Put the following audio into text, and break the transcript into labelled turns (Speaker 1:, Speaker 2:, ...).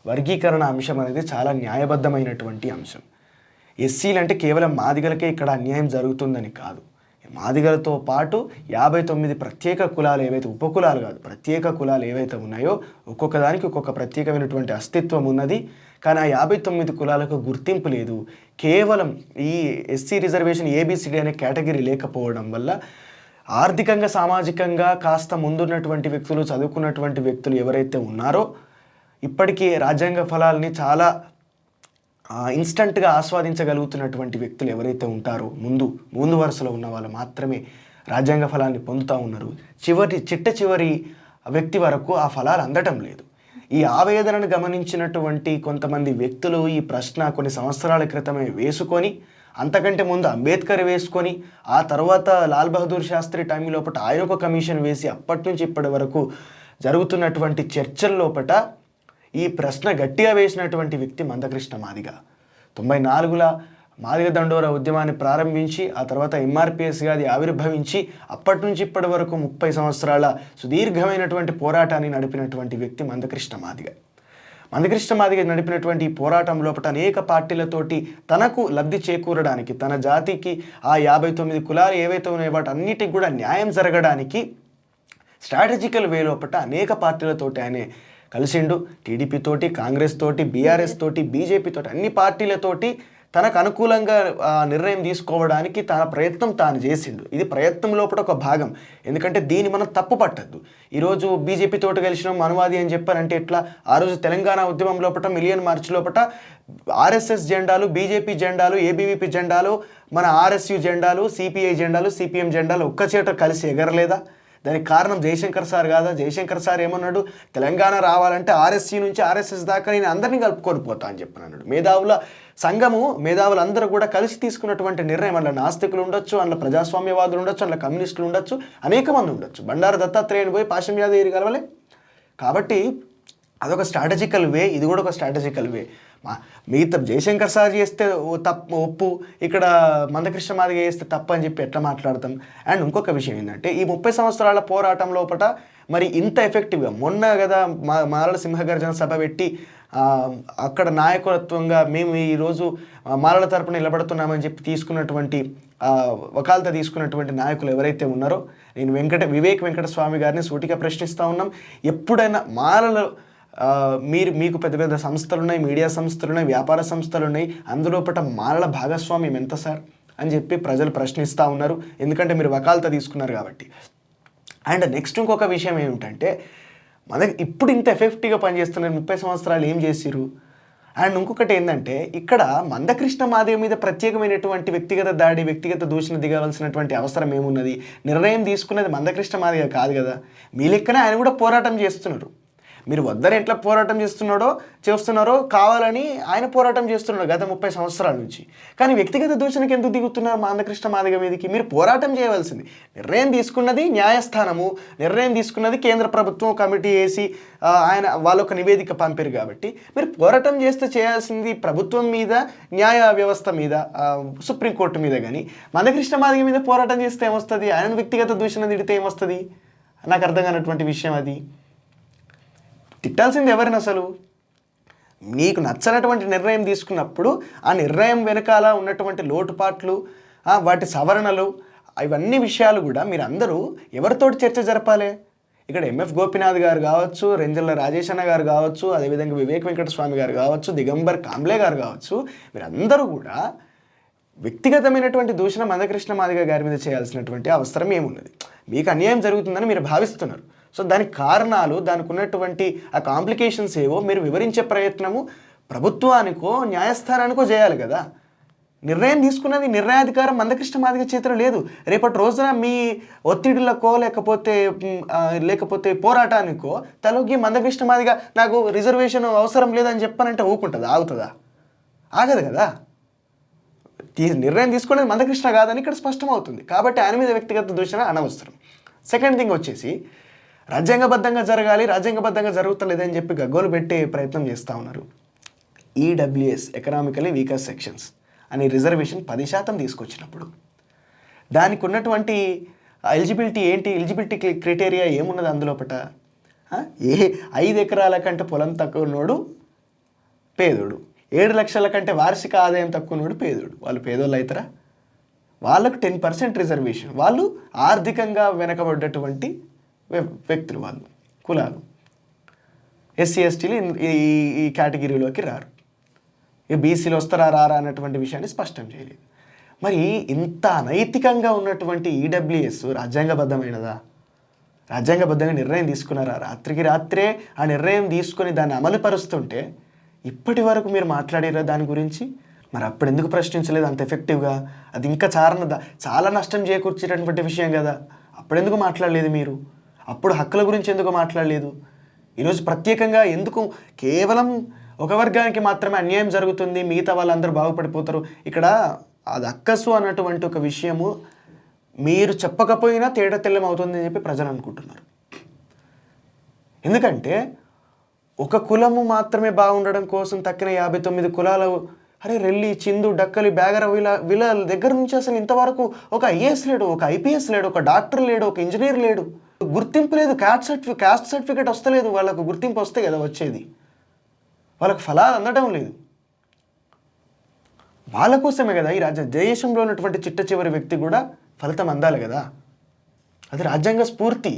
Speaker 1: వర్గీకరణ అంశం అనేది చాలా న్యాయబద్ధమైనటువంటి అంశం. ఎస్సీలు అంటే కేవలం మాదిగలకే ఇక్కడ అన్యాయం జరుగుతుందని కాదు. మాదిగలతో పాటు 59 ప్రత్యేక కులాలు ఏవైతే, ఉపకులాలు కాదు, ప్రత్యేక కులాలు ఏవైతే ఉన్నాయో ఒక్కొక్క దానికి ఒక్కొక్క ప్రత్యేకమైనటువంటి అస్తిత్వం ఉన్నది. కానీ ఆ 59 కులాలకు గుర్తింపు లేదు. కేవలం ఈ ఎస్సీ రిజర్వేషన్ ఏబిసిడి అనే కేటగిరీ లేకపోవడం వల్ల ఆర్థికంగా సామాజికంగా కాస్త ముందున్నటువంటి వ్యక్తులు, చదువుకున్నటువంటి వ్యక్తులు ఎవరైతే ఉన్నారో ఇప్పటికీ రాజ్యాంగ ఫలాల్ని చాలా ఇన్స్టంట్గా ఆస్వాదించగలుగుతున్నటువంటి వ్యక్తులు ఎవరైతే ఉంటారో ముందు వరుసలో ఉన్న వాళ్ళు మాత్రమే రాజ్యాంగ ఫలాన్ని పొందుతూ ఉన్నారు. చివరి వ్యక్తి వరకు ఆ ఫలాలు అందటం లేదు. ఈ ఆవేదనను గమనించినటువంటి కొంతమంది వ్యక్తులు ఈ ప్రశ్న కొన్ని సంవత్సరాల క్రితమే వేసుకొని, అంతకంటే ముందు అంబేద్కర్ వేసుకొని, ఆ తర్వాత లాల్ బహదూర్ శాస్త్రి టైం లోపల ఆయన ఒక కమిషన్ వేసి అప్పటి నుంచి ఇప్పటి వరకు జరుగుతున్నటువంటి చర్చల లోపల ఈ ప్రశ్న గట్టిగా వేసినటువంటి వ్యక్తి మందకృష్ణ మాదిగ. 94లో మాదిగ దండోరా ఉద్యమాన్ని ప్రారంభించి ఆ తర్వాత ఎంఆర్పిఎస్గా అది ఆవిర్భవించి అప్పటి నుంచి ఇప్పటి వరకు 30 సంవత్సరాల సుదీర్ఘమైనటువంటి పోరాటాన్ని నడిపినటువంటి వ్యక్తి మందకృష్ణ మాదిగ. మందకృష్ణ మాదిగ నడిపినటువంటి ఈ పోరాటం లోపల అనేక పార్టీలతోటి తనకు లబ్ధి చేకూరడానికి, తన జాతికి ఆ 59 కులాలు ఏవైతే ఉన్నాయో వాటి అన్నిటికి కూడా న్యాయం జరగడానికి స్ట్రాటజికల్ వే లోపల అనేక పార్టీలతోటి ఆయన కలిసిండు. టీడీపీ తోటి, కాంగ్రెస్ తోటి, బీఆర్ఎస్ తోటి, బీజేపీ తోటి, అన్ని పార్టీలతోటి తనకు అనుకూలంగా నిర్ణయం తీసుకోవడానికి తన ప్రయత్నం తాను చేసిండు. ఇది ప్రయత్నం లోపల ఒక భాగం. ఎందుకంటే దీన్ని మనం తప్పు పట్టద్దు. ఈరోజు బీజేపీ తోటి కలిసినాం అనువాది అని చెప్పారంటే ఎట్లా? ఆ రోజు తెలంగాణ ఉద్యమం లోపల మిలియన్ మార్చ్ లోపల ఆర్ఎస్ఎస్ జెండాలు, బీజేపీ జెండాలు, ఏబీవీపీ జెండాలు, మన ఆర్ఎస్యు జెండాలు, సిపిఐ జెండాలు, సిపిఎం జెండాలు ఒక్కచేట కలిసి ఎగరలేదా? దానికి కారణం జయశంకర్ సార్ కాదా? జయశంకర్ సార్ ఏమన్నాడు? తెలంగాణ రావాలంటే ఆర్ఎస్సీ నుంచి ఆర్ఎస్ఎస్ దాకా నేను అందరినీ కలుపుకొని పోతా అని చెప్పి అన్నాడు. మేధావుల సంఘము, మేధావులందరూ కూడా కలిసి తీసుకున్నటువంటి నిర్ణయం. అందులో నాస్తికులు ఉండొచ్చు, అందులో ప్రజాస్వామ్యవాదులు ఉండొచ్చు, అందులో కమ్యూనిస్టులు ఉండొచ్చు, అనేక మంది ఉండొచ్చు. బండారు దత్తాత్రేయని పోయి పాశం యాదగిరి కలవలే. కాబట్టి అదొక స్ట్రాటజికల్ వే, ఇది కూడా ఒక స్ట్రాటజికల్ వే. మిగతా జయశంకర్ సార్ చేస్తే ఒప్పు, ఇక్కడ మందకృష్ణ మాదిగ చేస్తే తప్పు అని చెప్పి ఎట్లా మాట్లాడతాం? అండ్ ఇంకొక విషయం ఏంటంటే ఈ 30 సంవత్సరాల పోరాటం లోపల మరి ఇంత ఎఫెక్టివ్గా మొన్న కదా మాలల సింహగర్జన సభ పెట్టి అక్కడ నాయకత్వంగా మేము ఈరోజు మాలల తరపున నిలబడుతున్నామని చెప్పి తీసుకున్నటువంటి వకాల్తా తీసుకున్నటువంటి నాయకులు ఎవరైతే ఉన్నారో, నేను వివేక్ వెంకటస్వామి గారిని సూటిగా ప్రశ్నిస్తూ ఉన్నాం. ఎప్పుడైనా మాలలు మీకు పెద్ద పెద్ద సంస్థలు ఉన్నాయి, మీడియా సంస్థలు ఉన్నాయి, వ్యాపార సంస్థలు ఉన్నాయి, అందులోపట మాలల భాగస్వామ్యం ఎంత సార్ అని చెప్పి ప్రజలు ప్రశ్నిస్తూ ఉన్నారు. ఎందుకంటే మీరు వకాల్తా తీసుకున్నారు కాబట్టి. అండ్ నెక్స్ట్ ఇంకొక విషయం ఏమిటంటే మనకి ఇప్పుడు ఇంత ఎఫెక్టివ్గా పనిచేస్తున్నారు, 30 సంవత్సరాలు ఏం చేసిరు? అండ్ ఇంకొకటి ఏంటంటే ఇక్కడ మందకృష్ణ మాదిగ మీద ప్రత్యేకమైనటువంటి వ్యక్తిగత దాడి, వ్యక్తిగత దూషణ దిగవలసినటువంటి అవసరం ఏమున్నది? నిర్ణయం తీసుకున్నది మందకృష్ణ మాదిగ కాదు కదా. మీ లెక్కనే ఆయన కూడా పోరాటం చేస్తున్నారు. మీరు వద్దని ఎట్లా పోరాటం చేస్తున్నారో కావాలని ఆయన పోరాటం చేస్తున్నాడు గత 30 సంవత్సరాల నుంచి. కానీ వ్యక్తిగత దూషణకి ఎందుకు దిగుతున్నారు మందకృష్ణ మాదిగ మీదకి? మీరు పోరాటం చేయవలసింది. నిర్ణయం తీసుకున్నది న్యాయస్థానము, నిర్ణయం తీసుకున్నది కేంద్ర ప్రభుత్వం, కమిటీ వేసి ఆయన వాళ్ళొక నివేదిక పంపారు కాబట్టి మీరు పోరాటం చేయాల్సింది ప్రభుత్వం మీద, న్యాయ వ్యవస్థ మీద, సుప్రీంకోర్టు మీద. కానీ మందకృష్ణ మాదిగ మీద పోరాటం చేస్తే ఏమొస్తుంది? ఆయన వ్యక్తిగత దూషణ తిడితే ఏమొస్తుంది? నాకు అర్థం కానటువంటి విషయం అది. తిట్టాల్సింది ఎవరిని? అసలు నీకు నచ్చనటువంటి నిర్ణయం తీసుకున్నప్పుడు ఆ నిర్ణయం వెనకాల ఉన్నటువంటి లోటుపాట్లు, వాటి సవరణలు, ఇవన్నీ విషయాలు కూడా మీరు అందరూ ఎవరితోటి చర్చ జరపాలి? ఇక్కడ ఎంఎఫ్ గోపీనాథ్ గారు కావచ్చు, రెంజల్ల రాజేష్ అన్న గారు కావచ్చు, అదేవిధంగా వివేక్ వెంకటస్వామి గారు కావచ్చు, దిగంబర్ కాంబ్లే గారు కావచ్చు, మీరందరూ కూడా వ్యక్తిగతమైనటువంటి దూషణ మందకృష్ణ మాదిగ గారి మీద చేయాల్సినటువంటి అవసరం ఏమున్నది? మీకు అన్యాయం జరుగుతుందని మీరు భావిస్తున్నారు. సో దానికి కారణాలు, దానికి ఉన్నటువంటి ఆ కాంప్లికేషన్స్ ఏవో మీరు వివరించే ప్రయత్నము ప్రభుత్వానికో న్యాయస్థానానికో చేయాలి కదా. నిర్ణయం తీసుకున్నది, నిర్ణయాధికారం మందకృష్ణ మాదిగ చేతిలో లేదు. రేపటి రోజున మీ ఒత్తిడిలకో లేకపోతే పోరాటానికో తలొగ్గి మందకృష్ణ మాదిగ నాకు రిజర్వేషన్ అవసరం లేదని చెప్పానంటే ఊకుంటుందా? ఆగుతుందా? ఆగదు కదా. నిర్ణయం తీసుకునేది మందకృష్ణ కాదని ఇక్కడ స్పష్టమవుతుంది. కాబట్టి ఆయన మీద వ్యక్తిగత దూషణ అనవసరం. సెకండ్ థింగ్ వచ్చేసి రాజ్యాంగబద్ధంగా జరగాలి, రాజ్యాంగబద్ధంగా జరుగుతలేదని చెప్పి గగ్గోలు పెట్టే ప్రయత్నం చేస్తూ ఉన్నారు. ఈడబ్ల్యూఎస్, ఎకనామికలీ వీకర్ సెక్షన్స్ అనే రిజర్వేషన్ 10% తీసుకొచ్చినప్పుడు దానికి ఉన్నటువంటి ఎలిజిబిలిటీ ఏంటి? ఎలిజిబిలిటీ క్రైటీరియా ఏమున్నది అందులోపట? 5 ఎకరాల కంటే పొలం తక్కువ ఉన్నోడు పేదోడు. 7 లక్షల కంటే వార్షిక ఆదాయం తక్కువ ఉన్నోడు పేదోడు. వాళ్ళు పేదోళ్ళు అవుతారా? వాళ్ళకు 10% రిజర్వేషన్. వాళ్ళు ఆర్థికంగా వెనకబడ్డటువంటి వ్యక్తులు, వాళ్ళు కులాలు. ఎస్సీ ఎస్టీలు ఈ కేటగిరీలోకి రారు. ఇక బీసీలు వస్తారా రారా అన్నటువంటి విషయాన్ని స్పష్టం చేయలేదు. మరి ఇంత అనైతికంగా ఉన్నటువంటి ఈడబ్ల్యూఎస్ రాజ్యాంగబద్ధమైనదా? రాజ్యాంగబద్ధంగా నిర్ణయం తీసుకున్నారా? రాత్రికి రాత్రే ఆ నిర్ణయం తీసుకొని దాన్ని అమలుపరుస్తుంటే ఇప్పటి వరకు మీరు మాట్లాడారా దాని గురించి? మరి అప్పుడు ఎందుకు ప్రశ్నించలేదు అంత ఎఫెక్టివ్గా? అది ఇంకా చాలా నష్టం చేకూర్చేటటువంటి విషయం కదా. అప్పుడెందుకు మాట్లాడలేదు మీరు? అప్పుడు హక్కుల గురించి ఎందుకు మాట్లాడలేదు? ఈరోజు ప్రత్యేకంగా ఎందుకు కేవలం ఒక వర్గానికి మాత్రమే అన్యాయం జరుగుతుంది, మిగతా వాళ్ళందరూ బాగుపడిపోతారు? ఇక్కడ అది అక్కసు అన్నటువంటి ఒక విషయము మీరు చెప్పకపోయినా తేడా తెల్లం అవుతుంది అని చెప్పి ప్రజలు అనుకుంటున్నారు. ఎందుకంటే ఒక కులము మాత్రమే బాగుండడం కోసం తక్కిన 59 కులాలు, అరే రెల్లి, చిందు, డక్కలి, బేగర వీళ్ళ దగ్గర నుంచి అసలు ఇంతవరకు ఒక ఐఏఎస్ లేడు, ఒక ఐపీఎస్ లేడు, ఒక డాక్టర్ లేడు, ఒక ఇంజనీర్ లేడు, గుర్తింపు లేదు, క్యాస్ట్ సర్టిఫికేట్ వస్తలేదు. వాళ్ళకు గుర్తింపు వస్తే కదా వచ్చేది, వాళ్ళకు ఫలాలు అందడం లేదు. వాళ్ళ కోసమే కదా ఈ దేశంలో ఉన్నటువంటి చిట్ట చివరి వ్యక్తి కూడా ఫలితం అందాలి కదా. అది రాజ్యాంగ స్ఫూర్తి.